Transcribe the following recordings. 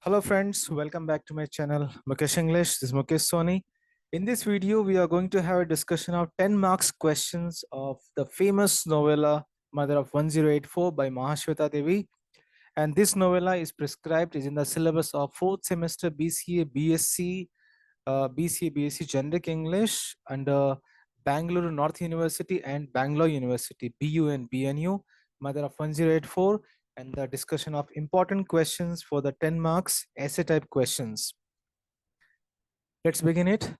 Hello friends, welcome back to my channel Mukesh English. This is Mukesh Soni. In this video, we are going to have a discussion of 10 marks questions of the famous novella Mother of 1084 by Mahashweta Devi. And this novella is prescribed is in the syllabus of 4th semester BCA, B.Sc, BCA, B.Sc Generic English under Bangalore North University and Bangalore University, BU and BNU, Mother of 1084, and the discussion of important questions for the 10 marks essay type questions. Let's begin it.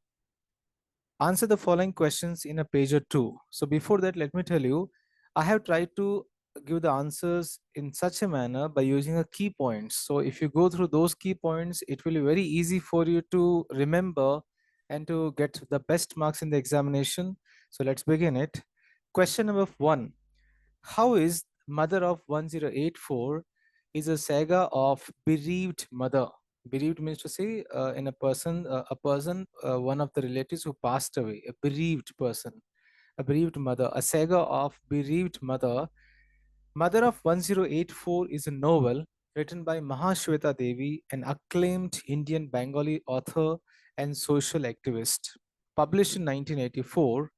Answer the following questions in a page or two. So before that, let me tell you, I have tried to give the answers in such a manner by using a key points. So if you go through those key points, it will be very easy for you to remember and to get the best marks in the examination. So let's begin it. Question number 1. How is Mother of 1084 is a saga of bereaved mother. Bereaved means to say in a person, one of the relatives who passed away, a bereaved person, a bereaved mother, a saga of bereaved mother. Mother of 1084 is a novel written by Mahashweta Devi, an acclaimed Indian Bengali author and social activist. Published in 1984,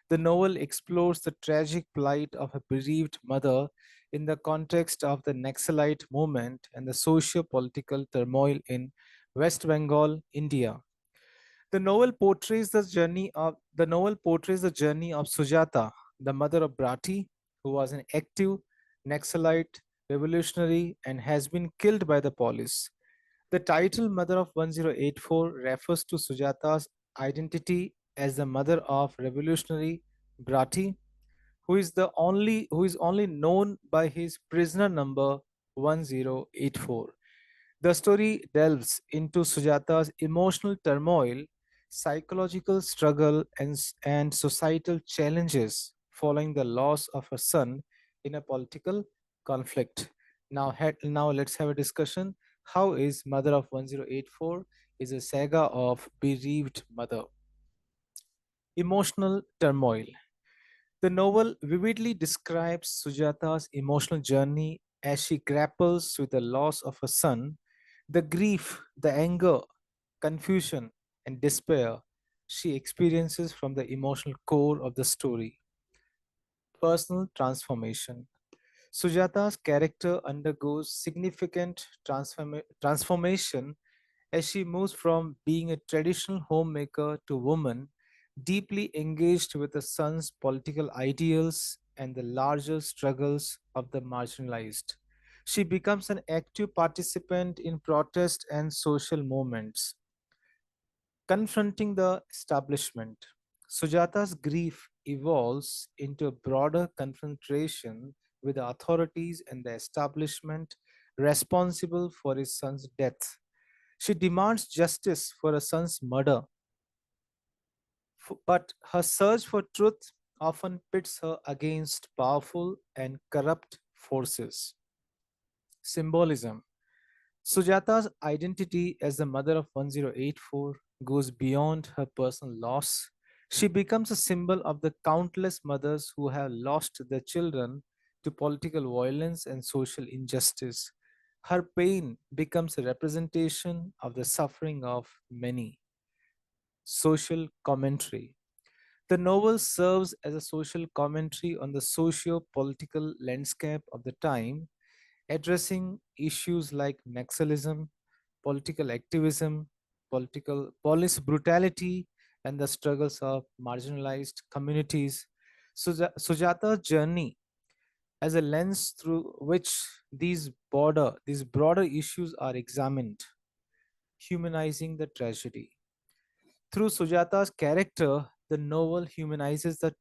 the novel explores the tragic plight of a bereaved mother in the context of the Naxalite movement and the socio-political turmoil in West Bengal, India. The novel portrays the journey of Sujata, the mother of Bratty, who was an active Naxalite revolutionary and has been killed by the police. The title Mother of 1084 refers to Sujata's identity as the mother of revolutionary Bratty, who is only known by his prisoner number 1084. The story delves into Sujata's emotional turmoil, psychological struggle, and societal challenges following the loss of her son in a political conflict. Now let's have a discussion. How is Mother of 1084 is a saga of bereaved mother. Emotional turmoil. The novel vividly describes Sujata's emotional journey as she grapples with the loss of her son, the grief, the anger, confusion, and despair she experiences from the emotional core of the story. Personal transformation. Sujata's character undergoes significant transformation as she moves from being a traditional homemaker to woman deeply engaged with her son's political ideals and the larger struggles of the marginalized. She becomes an active participant in protest and social movements. Confronting the establishment. Sujata's grief evolves into a broader confrontation with the authorities and the establishment responsible for his son's death. She demands justice for her son's murder, but her search for truth often pits her against powerful and corrupt forces. Symbolism. Sujata's identity as the mother of 1084 goes beyond her personal loss. She becomes a symbol of the countless mothers who have lost their children to political violence and social injustice. Her pain becomes a representation of the suffering of many. Social commentary. The novel serves as a social commentary on the socio political landscape of the time, addressing issues like Naxalism, political activism, political police brutality, and the struggles of marginalized communities. Sujata's journey as a lens through which these broader issues are examined, humanizing the tragedy. Through Sujata's character, the novel humanizes the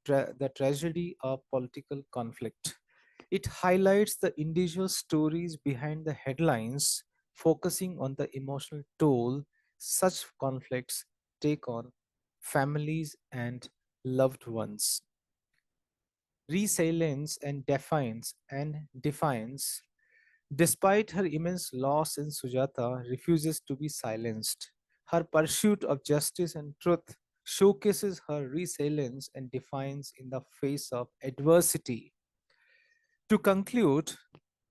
tragedy of political conflict. It highlights the individual stories behind the headlines, focusing on the emotional toll such conflicts take on families and loved ones. Resilience and defiance. Despite her immense loss in Sujata refuses to be silenced. Her pursuit of justice and truth showcases her resilience and defiance in the face of adversity. To conclude,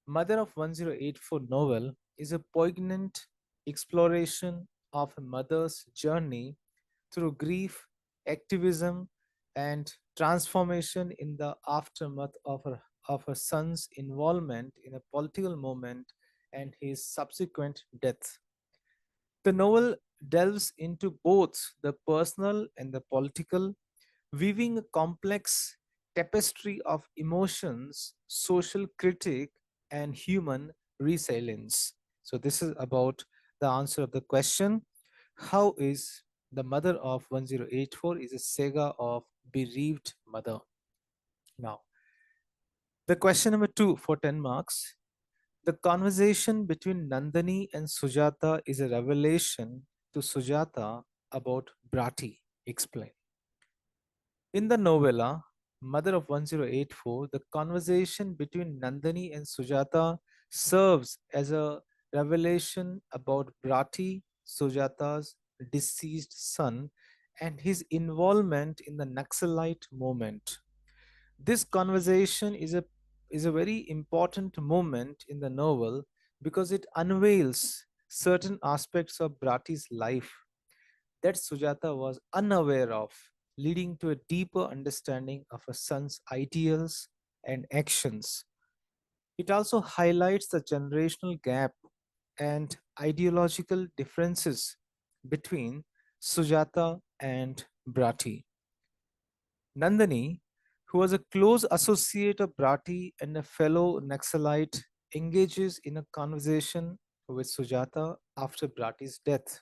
Mother of 1084 novel is a poignant exploration of a mother's journey through grief, activism, and transformation in the aftermath of her son's involvement in a political movement and his subsequent death. The novel delves into both the personal and the political, weaving a complex tapestry of emotions, social critique, and human resilience. So, this is about the answer of the question. How is the mother of 1084 is a saga of bereaved mother. Now, the question number two for 10 marks. The conversation between Nandani and Sujata is a revelation to Sujata about Bratty. Explain. In the novella, Mother of 1084, the conversation between Nandani and Sujata serves as a revelation about Bratty, Sujata's deceased son, and his involvement in the Naxalite movement. This conversation is a very important moment in the novel because it unveils certain aspects of Bratty's life that Sujata was unaware of, leading to a deeper understanding of her son's ideals and actions. It also highlights the generational gap and ideological differences between Sujata and Bratty. Nandani, who was a close associate of Bratty and a fellow Naxalite, engages in a conversation with Sujata after Bratty's death.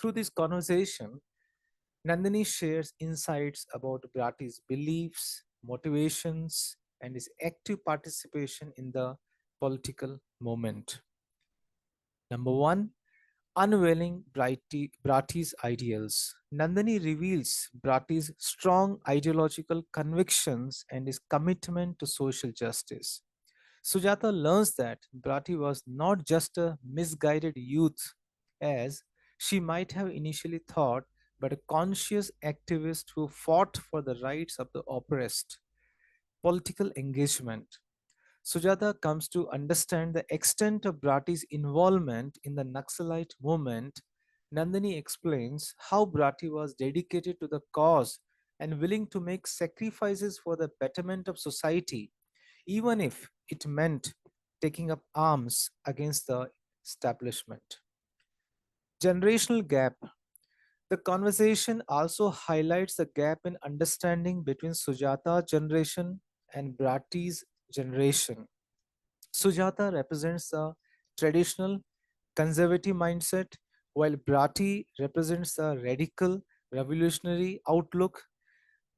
Through this conversation, Nandini shares insights about Bratty's beliefs, motivations, and his active participation in the political movement. Number one, unveiling Bratty's ideals. Nandini reveals Bratty's strong ideological convictions and his commitment to social justice. Sujata learns that Bratty was not just a misguided youth, as she might have initially thought, but a conscious activist who fought for the rights of the oppressed. Political engagement. Sujata comes to understand the extent of Bratty's involvement in the Naxalite movement. Nandini explains how Bratty was dedicated to the cause and willing to make sacrifices for the betterment of society, even if it meant taking up arms against the establishment. Generational gap. The conversation also highlights the gap in understanding between Sujata's generation and Bratty's generation. Sujata represents the traditional conservative mindset, while Bratty represents a radical revolutionary outlook.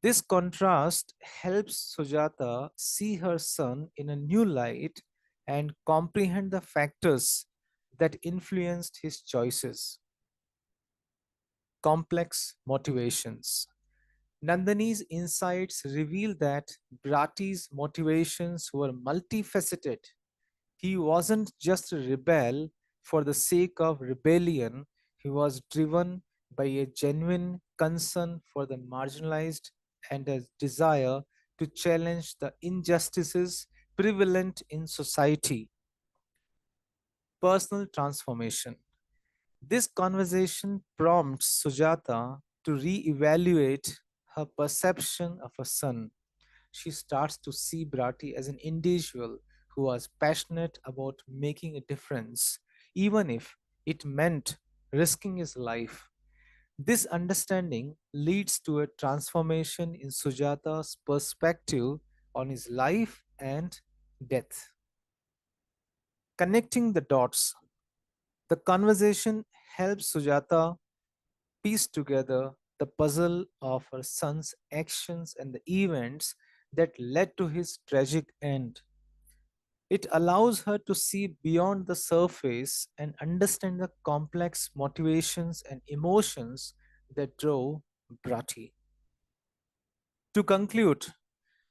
This contrast helps Sujata see her son in a new light and comprehend the factors that influenced his choices. Complex motivations. Nandani's insights reveal that Bratty's motivations were multifaceted. He wasn't just a rebel for the sake of rebellion, he was driven by a genuine concern for the marginalized and a desire to challenge the injustices prevalent in society. Personal transformation. This conversation prompts Sujata to re-evaluate her perception of her son. She starts to see Bratty as an individual who was passionate about making a difference, even if it meant risking his life. This understanding leads to a transformation in Sujata's perspective on his life and death. Connecting the dots. The conversation helps Sujata piece together the puzzle of her son's actions and the events that led to his tragic end. It allows her to see beyond the surface and understand the complex motivations and emotions that drove Bratty. To conclude,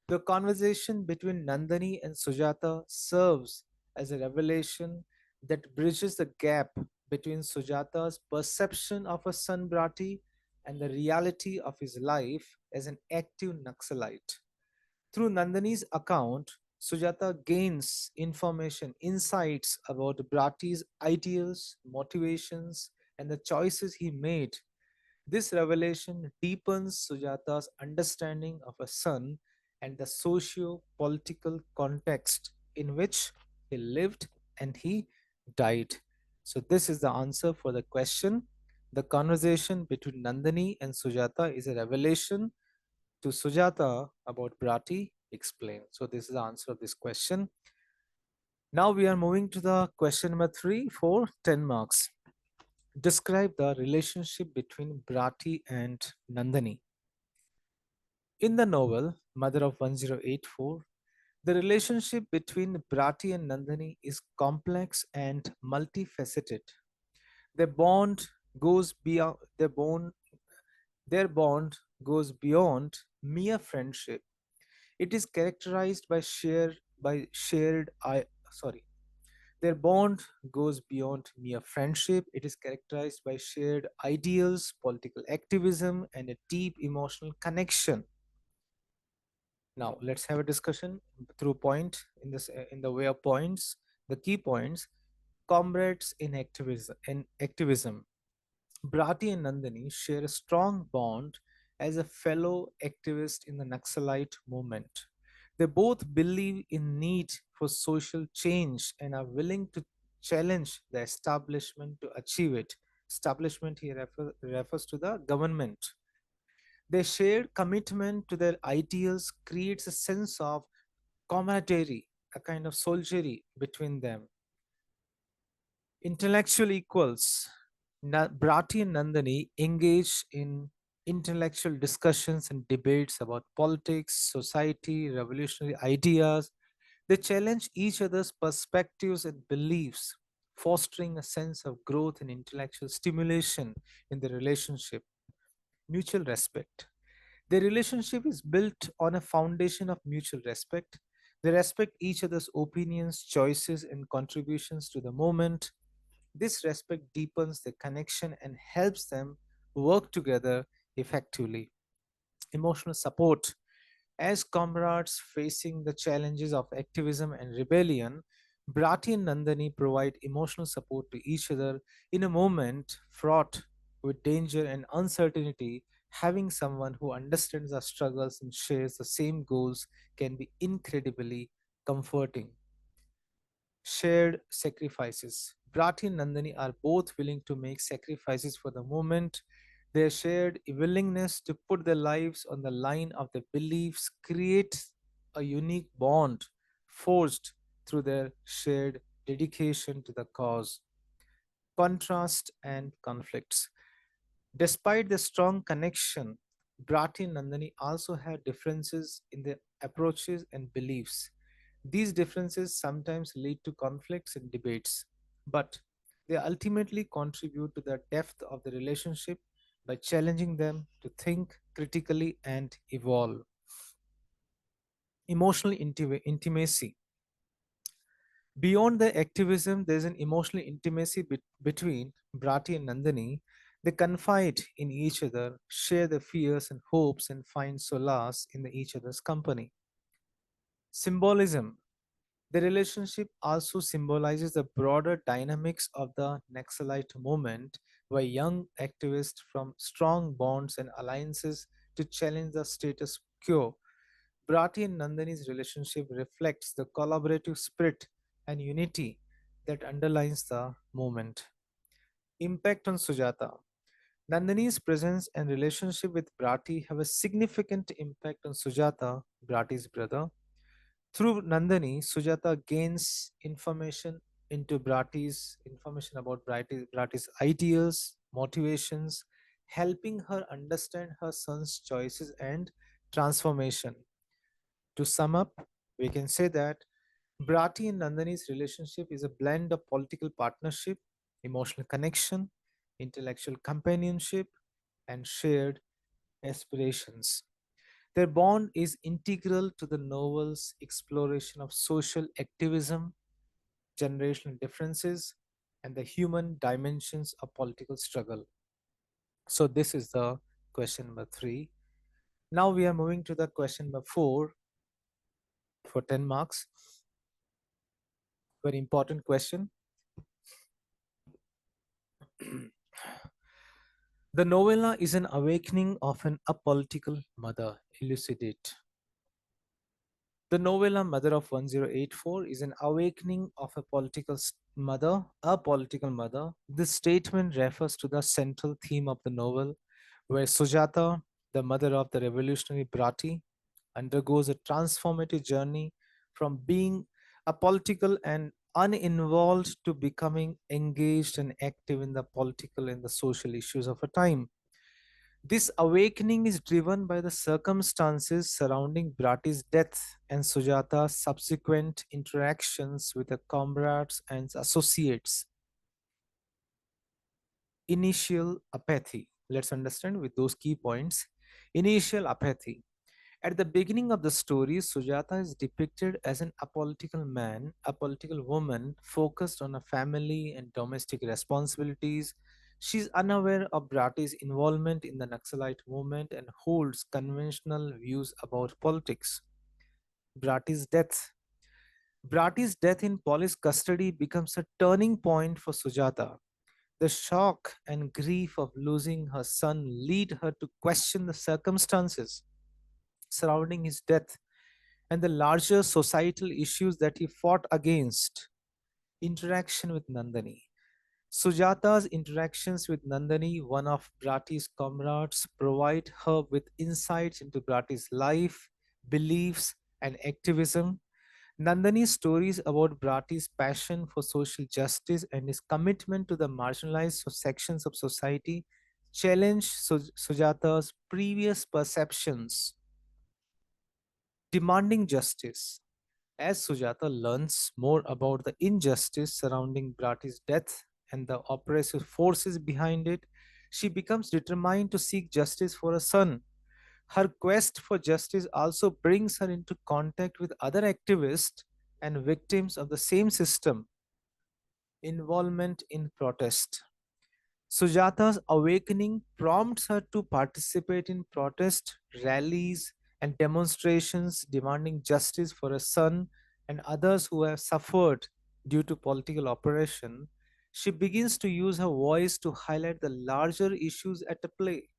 the conversation between Nandani and Sujata serves as a revelation that bridges the gap between Sujata's perception of her son Bratty and the reality of his life as an active Naxalite. Through Nandani's account, Sujata gains information, insights about Bratty's ideas, motivations, and the choices he made. This revelation deepens Sujata's understanding of a son and the socio political context in which he lived and he died. So, this is the answer for the question. The conversation between Nandini and Sujata is a revelation to Sujata about Bratty explained. So, this is the answer of this question. Now, we are moving to the question number 3 for 10 marks. Describe the relationship between Bratty and Nandini. In the novel Mother of 1084, the relationship between Bratty and Nandini is complex and multifaceted. Their bond goes beyond their bond goes beyond mere friendship. It is characterized by shared I sorry. Their bond goes beyond mere friendship. It is characterized by shared ideals, political activism, and a deep emotional connection. Now, let's have a discussion through point in the way of points. The key points: comrades in activism. Bratty and Nandini share a strong bond as a fellow activist in the Naxalite movement. They both believe in need for social change and are willing to challenge the establishment to achieve it. Establishment here refers to the government. Their shared commitment to their ideals creates a sense of camaraderie, a kind of soldiery between them. Intellectual equals. Bratty and Nandini engage in intellectual discussions and debates about politics, society, revolutionary ideas. They challenge each other's perspectives and beliefs, fostering a sense of growth and intellectual stimulation in the relationship. Mutual respect. Their relationship is built on a foundation of mutual respect. They respect each other's opinions, choices, and contributions to the moment. This respect deepens the connection and helps them work together effectively. Emotional support. As comrades facing the challenges of activism and rebellion, Bratty and Nandini provide emotional support to each other in a moment fraught with danger and uncertainty. Having someone who understands our struggles and shares the same goals can be incredibly comforting. Shared sacrifices. Bratty and Nandini are both willing to make sacrifices for the moment. Their shared willingness to put their lives on the line of their beliefs creates a unique bond forged through their shared dedication to the cause. Contrast and conflicts. Despite the strong connection, Bratty and Nandini also had differences in their approaches and beliefs. These differences sometimes lead to conflicts and debates, but they ultimately contribute to the depth of the relationship by challenging them to think critically and evolve. Emotional intimacy. Beyond the activism, there's an emotional intimacy between Bratty and Nandini. They confide in each other, share their fears and hopes, and find solace in each other's company. Symbolism. The relationship also symbolizes the broader dynamics of the Naxalite movement, where young activists from strong bonds and alliances to challenge the status quo. Bratty and Nandini's relationship reflects the collaborative spirit and unity that underlines the movement. Impact on Sujata. Nandini's presence and relationship with Bratty have a significant impact on Sujata, Bratty's brother. Through Nandini, Sujata gains information about Bratty's ideas, motivations, helping her understand her son's choices and transformation. To sum up, we can say that Bratty and Nandini's relationship is a blend of political partnership, emotional connection, intellectual companionship, and shared aspirations. Their bond is integral to the novel's exploration of social activism, generational differences, and the human dimensions of political struggle. So, this is the question number 3. Now, we are moving to the question number 4. for 10 marks. Very important question. The novella is an awakening of an apolitical mother. Elucidate. The novella Mother of 1084 is an awakening of a mother, a political mother. This statement refers to the central theme of the novel, where Sujata, the mother of the revolutionary Bratty, undergoes a transformative journey from being apolitical and uninvolved to becoming engaged and active in the political and the social issues of her time. This awakening is driven by the circumstances surrounding Bratty's death and Sujata's subsequent interactions with her comrades and associates. Initial apathy. Let's understand with those key points. Initial apathy. At the beginning of the story, Sujata is depicted as an apolitical man, a political woman focused on a family and domestic responsibilities. She is unaware of Bratty's involvement in the Naxalite movement and holds conventional views about politics. Bratty's death. Bratty's death in police custody becomes a turning point for Sujata. The shock and grief of losing her son lead her to question the circumstances surrounding his death and the larger societal issues that he fought against. Interaction with Nandani. Sujata's interactions with Nandani, one of Bratty's comrades, provide her with insights into Bratty's life, beliefs, and activism. Nandani's stories about Bratty's passion for social justice and his commitment to the marginalized sections of society challenge Sujata's previous perceptions, demanding justice. As Sujata learns more about the injustice surrounding Bratty's death and the oppressive forces behind it, she becomes determined to seek justice for her son. Her quest for justice also brings her into contact with other activists and victims of the same system. Involvement in protest. Sujata's awakening prompts her to participate in protest rallies and demonstrations demanding justice for her son and others who have suffered due to political oppression. She begins to use her voice to highlight the larger issues at play.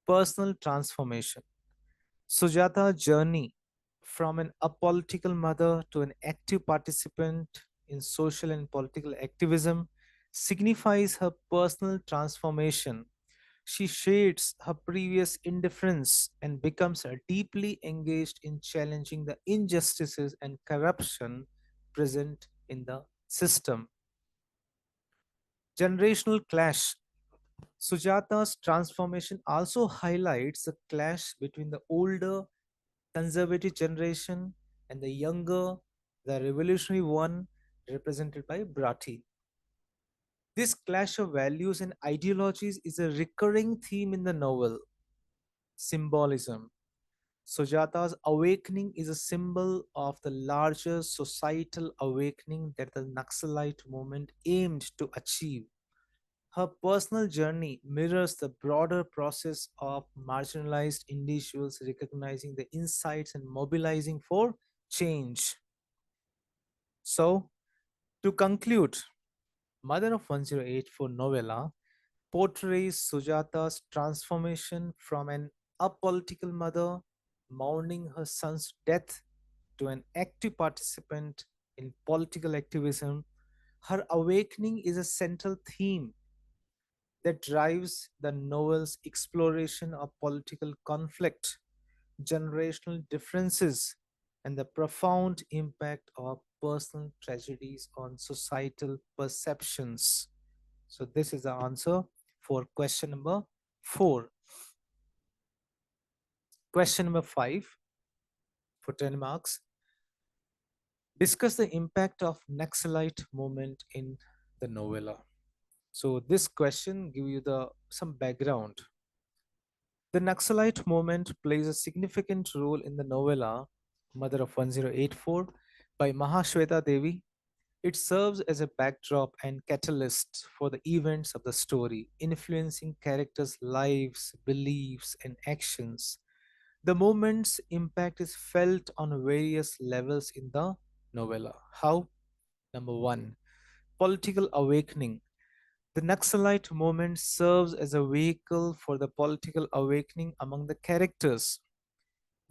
Personal transformation. Sujata's journey from an apolitical mother to an active participant in social and political activism signifies her personal transformation. She shades her previous indifference and becomes deeply engaged in challenging the injustices and corruption present in the system. Generational clash. Sujata's transformation also highlights the clash between the older conservative generation and the younger, the revolutionary one represented by Bratty. This clash of values and ideologies is a recurring theme in the novel. Symbolism. Sujata's awakening is a symbol of the larger societal awakening that the Naxalite movement aimed to achieve. Her personal journey mirrors the broader process of marginalized individuals recognizing the insights and mobilizing for change. So, to conclude, Mother of 1084 novella portrays Sujata's transformation from an apolitical mother mourning her son's death to an active participant in political activism. Her awakening is a central theme that drives the novel's exploration of political conflict, generational differences, and the profound impact of personal tragedies on societal perceptions. So, this is the answer for question number 4. Question number 5 for 10 marks. Discuss the impact of Naxalite movement in the novella. So, this question give you the some background. The Naxalite movement plays a significant role in the novella Mother of 1084 by Mahashweta Devi. It serves as a backdrop and catalyst for the events of the story, influencing characters' lives, beliefs, and actions. The movement's impact is felt on various levels in the novella. How? Number one, political awakening. The Naxalite movement serves as a vehicle for the political awakening among the characters.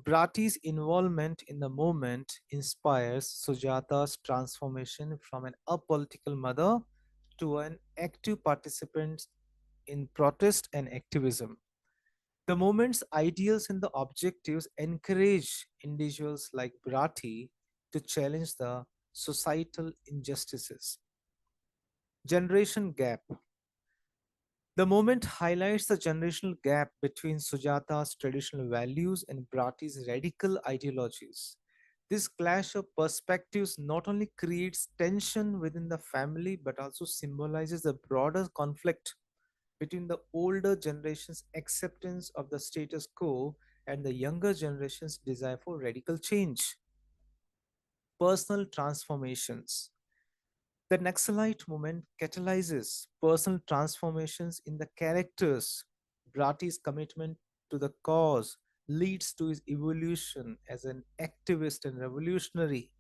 Bratty's involvement in the movement inspires Sujata's transformation from an apolitical mother to an active participant in protest and activism. The movement's ideals and the objectives encourage individuals like Bratty to challenge the societal injustices. Generation gap. The movement highlights the generational gap between Sujata's traditional values and Bratty's radical ideologies. This clash of perspectives not only creates tension within the family but also symbolizes a broader conflict between the older generation's acceptance of the status quo and the younger generation's desire for radical change. Personal transformations. The Naxalite movement catalyzes personal transformations in the characters. Bratty's commitment to the cause leads to his evolution as an activist and revolutionary.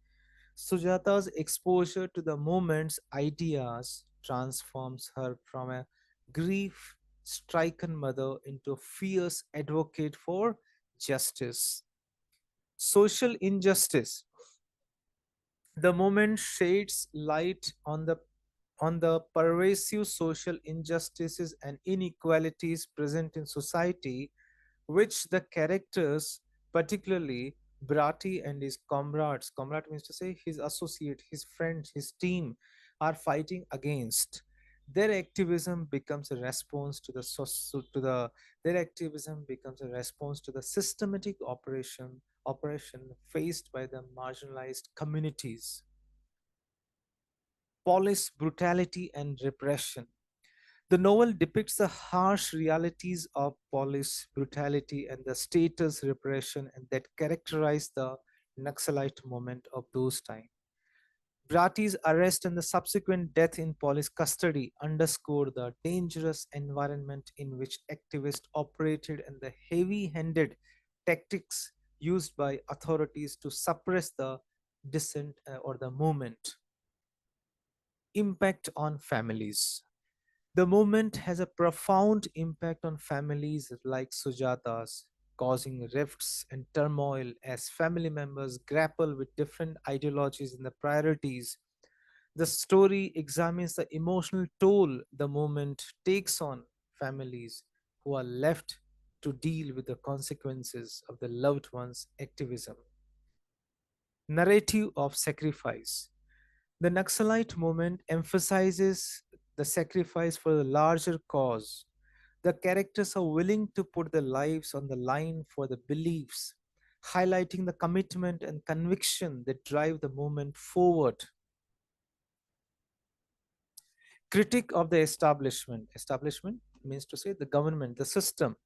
Sujata's exposure to the movement's ideas transforms her from a grief stricken mother into a fierce advocate for justice. Social injustice. The movement shades light on the pervasive social injustices and inequalities present in society, which the characters, particularly Bratty and his comrade means to say his associate, his friend, his team, are fighting against. Their activism becomes a response to the their activism becomes a response to the systematic operation faced by the marginalized communities. Police brutality and repression. The novel depicts the harsh realities of police brutality and the status repression and that characterized the Naxalite movement of those times. Bratty's arrest and the subsequent death in police custody underscore the dangerous environment in which activists operated and the heavy handed tactics used by authorities to suppress the dissent or the movement. Impact on families. The movement has a profound impact on families like Sujata's, causing rifts and turmoil as family members grapple with different ideologies and the priorities. The story examines the emotional toll the movement takes on families who are left to deal with the consequences of the loved one's activism. Narrative of sacrifice. The Naxalite movement emphasizes the sacrifice for the larger cause. The characters are willing to put their lives on the line for the beliefs, highlighting the commitment and conviction that drive the movement forward. Critique of the establishment. Establishment means to say the government, the system.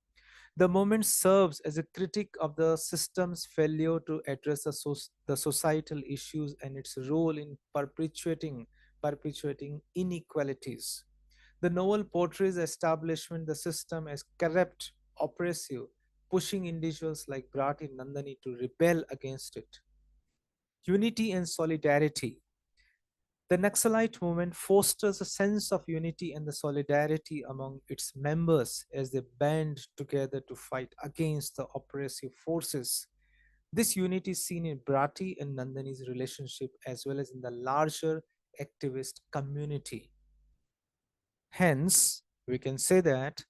The movement serves as a critique of the system's failure to address the societal issues and its role in perpetuating inequalities. The novel portrays the establishment, the system as corrupt, oppressive, pushing individuals like Bratty and Nandani to rebel against it. Unity and solidarity. The Naxalite movement fosters a sense of unity and the solidarity among its members as they band together to fight against the oppressive forces. This unity is seen in Bratty and Nandani's relationship as well as in the larger activist community. Hence, we can say that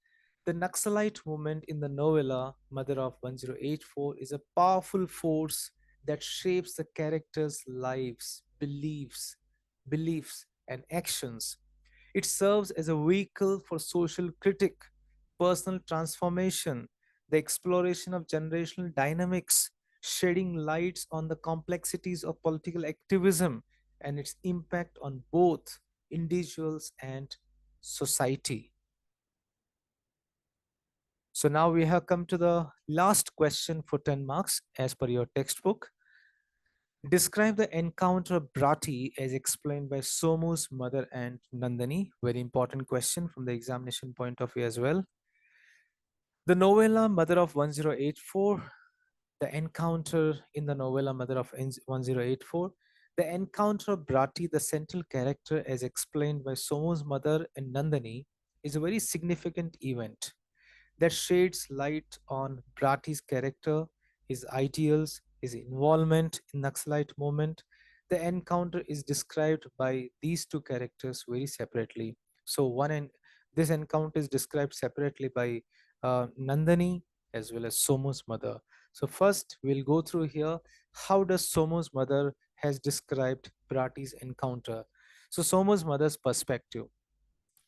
the Naxalite movement in the novella Mother of 1084 is a powerful force that shapes the characters' lives, beliefs, and actions. It serves as a vehicle for social critique, personal transformation, the exploration of generational dynamics, shedding lights on the complexities of political activism and its impact on both individuals and society. So now we have come to the last question for 10 marks as per your textbook. Describe the encounter of Bratty as explained by Somu's mother and Nandani. Very important question from the examination point of view as well. The novella Mother of 1084 The encounter in the novella Mother of 1084. The encounter of Bratty, the central character, as explained by Somo's mother and Nandani, is a very significant event that sheds light on Bratty's character, his ideals, his involvement in Naxalite movement. The encounter is described by these two characters very separately. So this encounter is described separately by Nandani as well as Somo's mother. So first we'll go through here how does Somo's mother has described Bratty's encounter. So Somo's mother's perspective.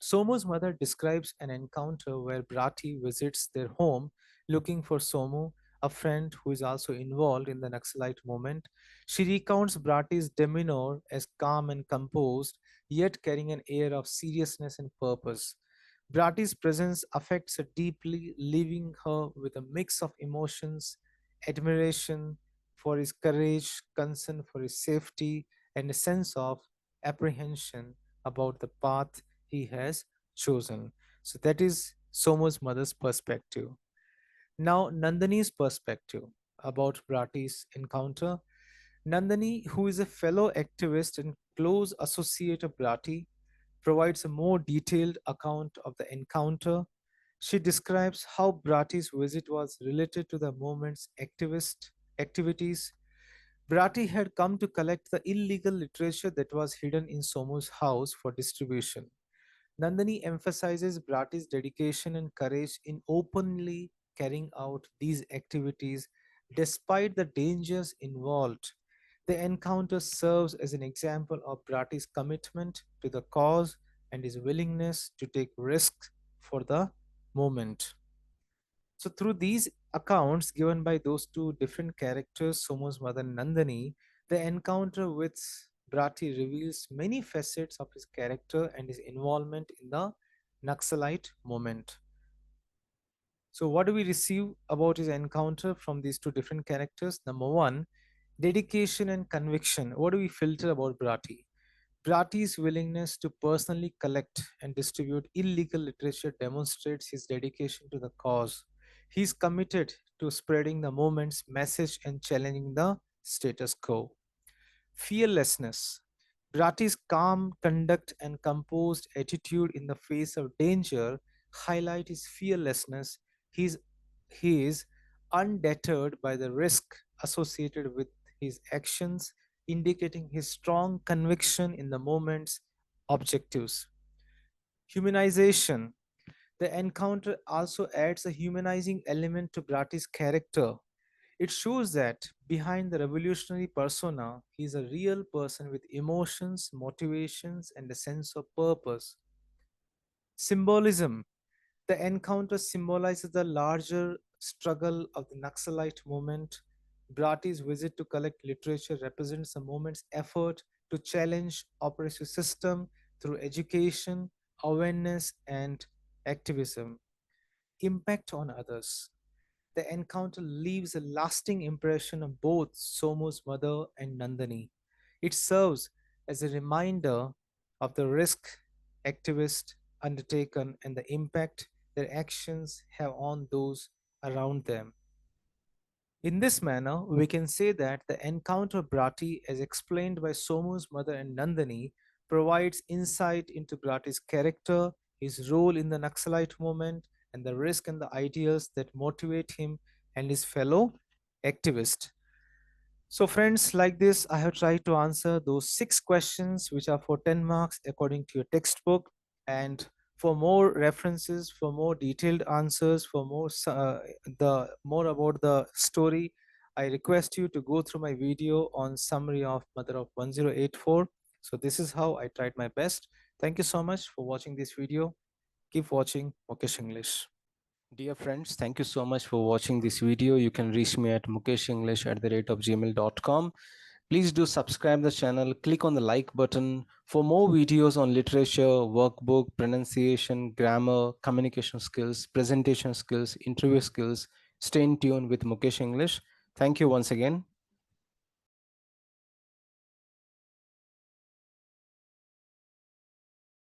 Somo's mother describes an encounter where Bratty visits their home looking for Somo, a friend who is also involved in the Naxalite movement. She recounts Bratty's demeanor as calm and composed, yet carrying an air of seriousness and purpose. Bratty's presence affects her deeply, leaving her with a mix of emotions, admiration for his courage, concern for his safety, and a sense of apprehension about the path he has chosen. So that is Somo's mother's perspective. Now, Nandani's perspective about Bratty's encounter. Nandani, who is a fellow activist and close associate of Bratty, provides a more detailed account of the encounter. She describes how Bratty's visit was related to the movement's activist activities. Bratty had come to collect the illegal literature that was hidden in Somo's house for distribution. Nandani emphasizes Bratty's dedication and courage in openly carrying out these activities despite the dangers involved. The encounter serves as an example of Bratty's commitment to the cause and his willingness to take risks for the moment. So, through these accounts given by those two different characters, Somo's mother Nandani, the encounter with Bratty reveals many facets of his character and his involvement in the Naxalite movement. So, what do we receive about his encounter from these two different characters? Number one, dedication and conviction. What do we filter about Bratty? Bratty's willingness to personally collect and distribute illegal literature demonstrates his dedication to the cause. He is committed to spreading the movement's message and challenging the status quo. Fearlessness. Bratty's calm conduct and composed attitude in the face of danger highlight his fearlessness. He he is undeterred by the risk associated with his actions, indicating his strong conviction in the movement's objectives. Humanization. The encounter also adds a humanizing element to Bratty's character. It shows that behind the revolutionary persona, he is a real person with emotions, motivations, and a sense of purpose. Symbolism. The encounter symbolizes the larger struggle of the Naxalite movement. Bratty's visit to collect literature represents the movement's effort to challenge oppressive system through education, awareness, and activism. Impact on others. The encounter leaves a lasting impression on both Somo's mother and Nandani. It serves as a reminder of the risk activists undertaken and the impact their actions have on those around them. In this manner, we can say that the encounter of Bratty, as explained by Somu's mother and Nandani, provides insight into Bratty's character, his role in the Naxalite movement, and the risk and the ideals that motivate him and his fellow activists. So, friends, like this, I have tried to answer those 6 questions which are for 10 marks according to your textbook. And for more references, for more detailed answers, for the more about the story, I request you to go through my video on summary of Mother of 1084. So this is how I tried my best. Thank you so much for watching this video. Keep watching Mukesh English. Dear friends, thank you so much for watching this video. You can reach me at mukeshenglish@gmail.com. Please do subscribe the channel, click on the like button for more videos on literature, workbook, pronunciation, grammar, communication skills, presentation skills, interview skills. Stay in tune with Mukesh English. Thank you once again.